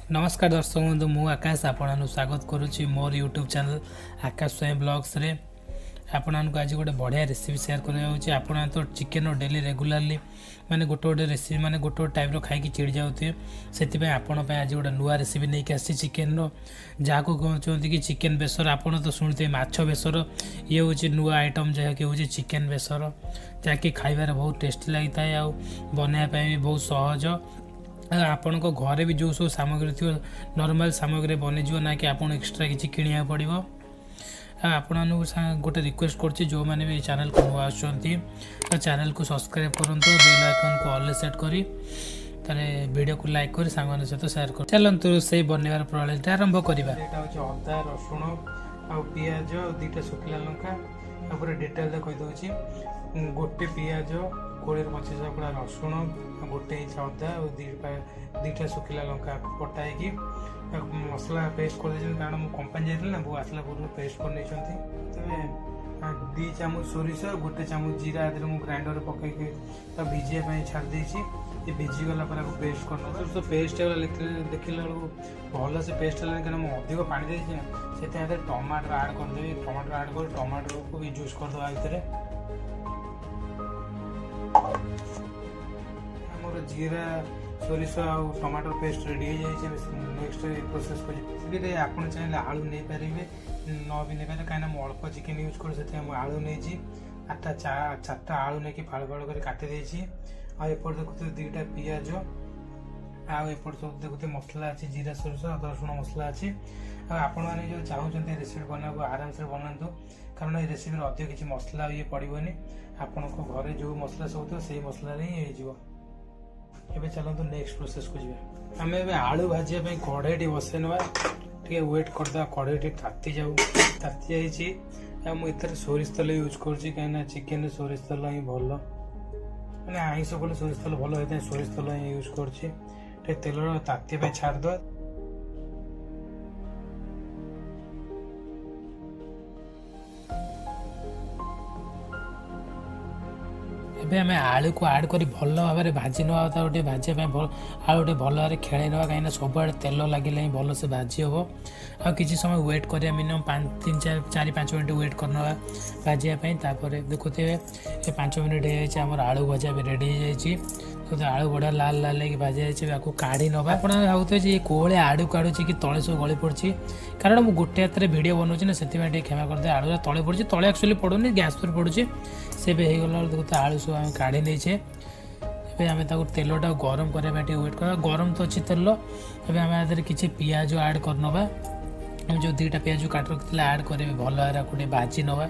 नमस्कार दर्शक बंधु मु आकाश आपन स्वागत करुच्ची मोर यूट्यूब चैनल आकाश स्वयं ब्लॉग्स रे आपण आज गोटे बढ़िया रेसिपी शेयर कराऊँगी। आपण तो चिकेन डेली रेगुलाली माने गोटे गोटे रेसिपी माने गोटे गोटे टाइप खाई चिड़ी जाऊे से आपण आज गोटे नुआ रेसिपी नहीं आसी चिकेन जहाँ को कहते कि चिकेन बेसर आपण तो शुणुते माछ बेसर ये हूँ नुआ आइटम जहाँकि हूँ चिकेन बेसर जहाँकि खाइबार बहुत टेस्टी लगी था आ बनवाई भी बहुत सहज आपण को घरे भी जो सब सामग्री थी नॉर्मल सामग्री बनीज ना कि आपन एक्स्ट्रा किसी किणा पड़ो। आपण गोटे रिक्वेस्ट कर जो मैंने भी चैनल को नुआ चैनल को सब्सक्राइब करूँ बेल आइकन को ऑल सेट करी वीडियो को लाइक कर सांग सहित शेयर कर चलतु से बनवार प्रणाली आरंभ करवा। अदा रसुण आ पिज दुटा शुखला लंका डिटेल कहीदे गोटे पिज 20-25 गुड़ा रसुण गोटे अदा और दुटा शुखला लंका कटाई मसला पेस्ट कर कारण मुझे कंपानी जाइए ना वो आसला पूर्व पेस्ट कर नहीं 2 चामच सोरिष गोटे चामच जीरा आदि मुझे ग्राइंडर पकई भिजाई छाड़ी ये भिजीगला पेस्ट करना तो पेस्ट देखला भल से पेस्ट है क्या अधिक पा से टमाटर आड करदेवी टमाटर आड कर टमाटर को भी जूस करदे भितर मोर जीरा सोरिष आ टमाटर पेस्ट रेडी हो जाए नेक्स्ट प्रोसेस कर आपड़ चाहिए आलू नहीं पारे न भी नहीं पारे कहीं मुझे अल्प चिकेन यूज कर आलू नहीं 4टा आलू नहीं फाड़ फाड़ कर काटी आपर देखते 2टा पिज आपर सब देखते मसला अच्छी जीरा सोरिष अदा रसुण मसला अच्छी आपण मैंने जो चाहते रेसिपी बनाबो आराम से बनातु कारण ये रेसिपी अधिक किसी मसला ये पड़ोनी आपण घरे जो मसला सब थो से मसला ही हो। एबे चलतु नेक्स्ट प्रोसेस को जी आम ए आलू भाजपा कढ़ई बसई ना टे वेट करदे कढ़ई ताती जाऊ ताती जा मुझे सोरिष तेल यूज कर चिकेन सोरिष तेल ही भल मैंने आईस कले सोरिष तेल भल होता है सोरिष तेल ही यूज कर तेल ताती छाड़द एबे आम आलू को आड कर भल भाव में भाजी ना गोटे भाजापी आलू गोटे भल भाव में खेल ना कहीं सब तेल लगे ही भल से भाजी हम आ कि समय वेट कर मिनिमम 4-5 मिनट वेट करना भाजापी देखुते 5 मिनट हो आम आलू भजा भी रेडी हो आलू बढ़िया लाल लाल लगे भाजी आपको काढ़ी ना आप भावुए ये कोले आड़ू काढ़ुची कि तले सब गली पड़ी कारण मुझे गोटे हाथ में भिड बनाऊँ ना से क्षमा करदे आलू तले पड़ी तले एक्चुअली पड़ूनी गैस पर पड़ुची से भी होगला देखते आलू सब आम काढ़ी नहींचे आम तेलटा गरम करने वेट कर गरम तो अच्छी तेल एवं आम किसी पिज आड करनवा जो 2टा पिज काट रखी आड कर भल भाव गोटे भाजी नवा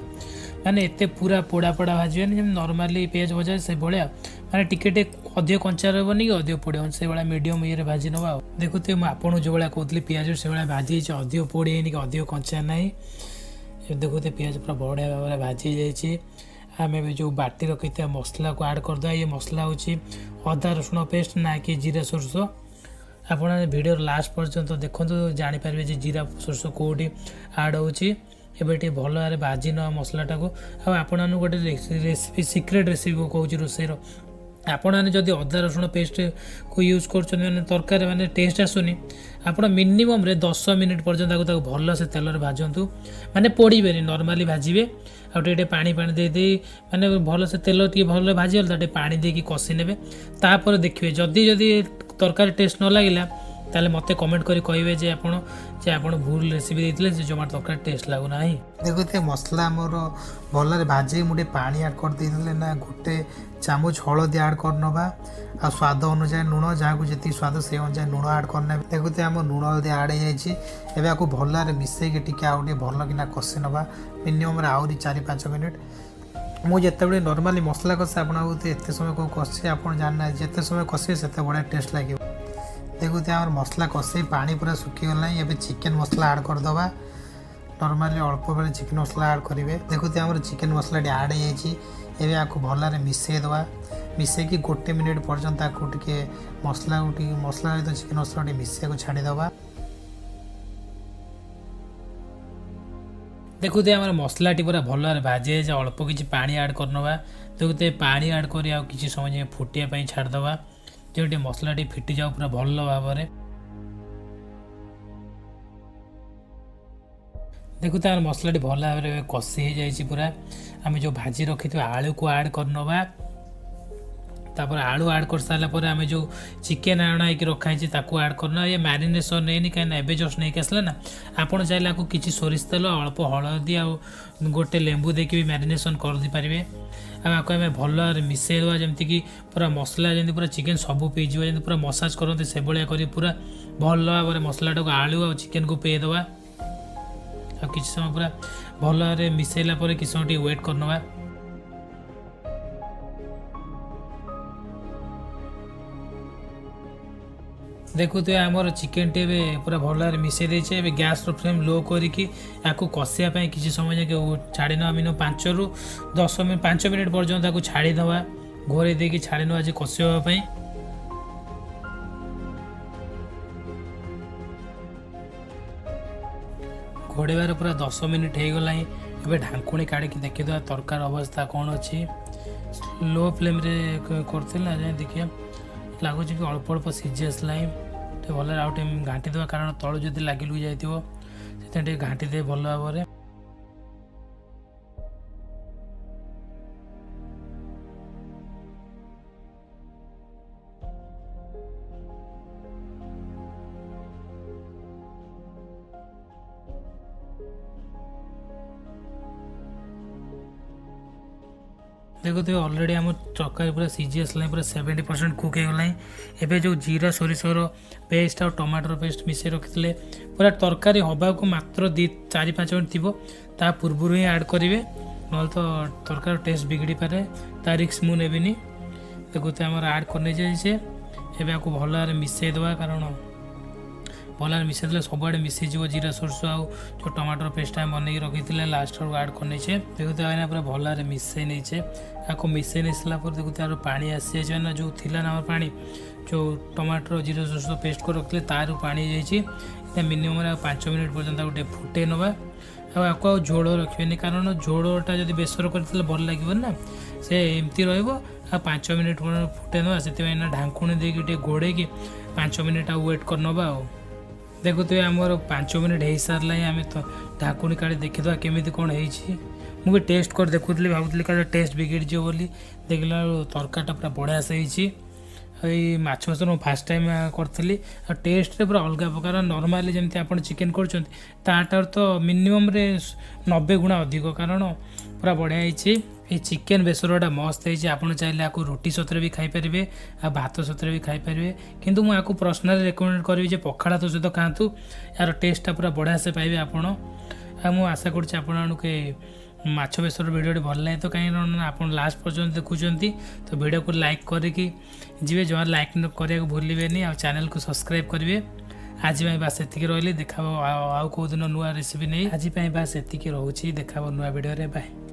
माने एते पूरा पोड़ा पोड़ा भाजन नॉर्मली पिज भजा से भाया माने टिके अधिक कंचा रही कि अधिक पोड़ से भाया मीडियम ये भाजी नवा देखुते आपको जो भाया कहते पिज से भाया भाजी अधिक पोड़ी कि अधिक कंचा ना देखुते पिज पूरा बढ़िया भाव में भाजी जाइए आम भी जो बाटी रखी था मसला को आड करदे ये मसला हूँ अदा रसुण पेस्ट ना कि जीरा सोरिष आप वीडियो लास्ट पर्यंत देखो जापर जीरा सोरिष कौटी आड होटे भल भाव में भाजी ना मसलाटा को आपण गोटे रेसिपी सिक्रेट रेसिपी को कहूँ रोषेर आपण मैंने जदि अदा रसुण पेस्ट को यूज कर तरकारी मैंने टेस्ट आसुनी आप मिनिमम 10 मिनिट पर्यंत भल से तेल भाजतु माने पोड़े नॉर्मली भाजबे आटे पानी दे दे माने भल से तेल टी भल भाजीगला पानी देकी कषि ने तापर देखिए जदि जदि तरकारी टेस्ट न लगे ताले मते कमेंट करी कहिबे जे आपण भूल रेसिपी देथिले जे जमा तरकारी टेस्ट लागु नाही देखते मसला मोर भल भाजी मुझे पानी ऐड कर देथिले ना गोटे चामच हलदी ऐड करनबा आ स्वाद अनुसार लुण जहाँ को जी स्वाद से अनुसार लुण ऐड करना देखते आम लुण हल्दी ऐड हो जाए भल भाव मिसेक टी आगे भल कि कषि नवा मिनिमम आहरी 4-5 मिनिट मुझे जिते नॉर्मली मसला कषे आपते एत समय को कषे आप जानना जिते समय कषे से बढ़िया टेस्ट लगे देखते आम मसला कषे पानी पूरा सुखीगला ये चिकेन मसला ऐड करदे नॉर्मली अल्प बेले चिकेन मसला ऐड करेंगे देखते आम चिकेन मसला ऐड हो आपको भल भाव मिसेदे मिसेक गोटे मिनिट पर्यंत टे मसला मसला सहित चिकेन मसला मिसेक छाड़ीदे देखुते आम मसला पूरा भल भाव भाजी अल्प किसी पानी ऐड करनवा देखते पानी ऐड कर किसी समय फुटिया छाड़दे जो मसला फिटी जाओ पूरा भल भाव में देखु तो मसलाटी भल भाव में कषि हो जाए पूरा आम जो भाजी रखी आलू को आड करनवा तापर आलू आड कर सारापर आम जो चिकेन आना होकर रखाई आड करना ये मैरिनेसन नहीं कहीं एवं जस्ट नहीं आसला ना आपड़ चाहिए आपको किसी सोरिष तेल अल्प हलदी आ गोटे लेंबू देकी भी मैरिनेसन कर दी पारे आपको आम भल मिसई देवा जमीक पूरा मसला जमी पूरा चिकेन सब पीजी जमी पूरा मसाज करते से भाया कर पूरा भल भाव में मसलाटा को आलू आ चिकेन को पेदेवा आ किसी समय पूरा भल मिसैला किसी समय वेट करनवा देखु तो आमर चिकेन टे पूरा भल भाव मिसई देचे गैस फ्लेम लो करके कषापी किसी समय छाड़ी ना मिनिमम 5 ରୁ 5 मिनिट पर्यटन छाड़ीदवा घोरे देकी छाड़ी ना आज कषापी घोड़ेबार पूरा 10 मिनिट हो गला एवं ढांकुणी काढ़ी देखीद तरकार अवस्था कौन अच्छी लो फ्लेम रे करथिला जाय देखिए लगुच कि अल्प अल्प सीझी आसला भल आउ टाइम घाटी देवा कारण तलू जदि लगी लुई जाइए से घाटी दे भल भाव में देखो तो ऑलरेडी आम तरकारी पूरा सीझी आसला पूरा 70% कुक हो गला एवं जो जीरा सोरिषर पेस्ट और टमाटर पेस्ट मिसई रखी पूरा तरकारी हवा को मात्र 4-5 मिनट थी ता पूर्व ही ऐड करेंगे ना तो तरकारी टेस्ट बिगड़ी पारे ता रिस्क मु नेबिनी देखो तो आम ऐड करने जाइए एवं आपको भल भाव मिसई देवा कारण भल भाव मिसई दे सब आड़े मिसई जीरा सोर्स आउ जो टमाटर पेस्ट आम बनई रखी लास्ट आड़ ऐड करने देखो तो पूरा भल भाव मिसई नहीं आपको मिसई नहीं सारापर देखो तार पानी आसी जाए ना जो थी ना पानी जो टमाटर जीरा सोर्स पेस्ट कर रखते तार पानी जाइए मिनिमम 5 मिनिट पर्यटन गोटे फुटे नवा आपको झोल रखे कारण झोलटा जब बेसर कर भल लगे ना से एमती रो5 मिनिट फुटे नवा से ढांकुणी देकी घोड़े 5 मिनिट वेट कर नवा देखो तो आमर 5 मिनिट हो सारा आम तो ढाकुणी काढ़ी देखीद केमी कौन हो मुझे टेस्ट कर देखुली भावुली क्या टेस्ट बिगड़ जाए बोली देखला तरकारीटा पूरा बढ़िया से यही माछ फास्ट टाइम करी टेस्ट पूरा अलग प्रकार नॉर्मली जमी आप चिकेन कर तो मिनिमम 90 गुणा अधिक कारण पूरा बढ़िया ये चिकेन बेसरटा मस्त है आप चाहिए आपको रोटी सतरे भी खाईपारे आ भात सतरे भी खाईपारे किंतु मुझे पर्सनाली रेकमेंड करी पखाड़ा तो सहित खातु यार टेस्टा पूरा बढ़िया से पाइबे आपड़ मुझे आशा कर माछ बेसर भिडियो भल लगे तो कहीं आप लास्ट पर्यटन देखुं तो वीडियो को लाइक करके जी जमा लाइक करा भूलें आ चैनल को सब्सक्राइब करेंगे आज बास एतिक रही देखा आउ कौ दिन नुआ रेसिपी नहीं आज बास एतिक रोचे देखा नुआ वीडियो बाय।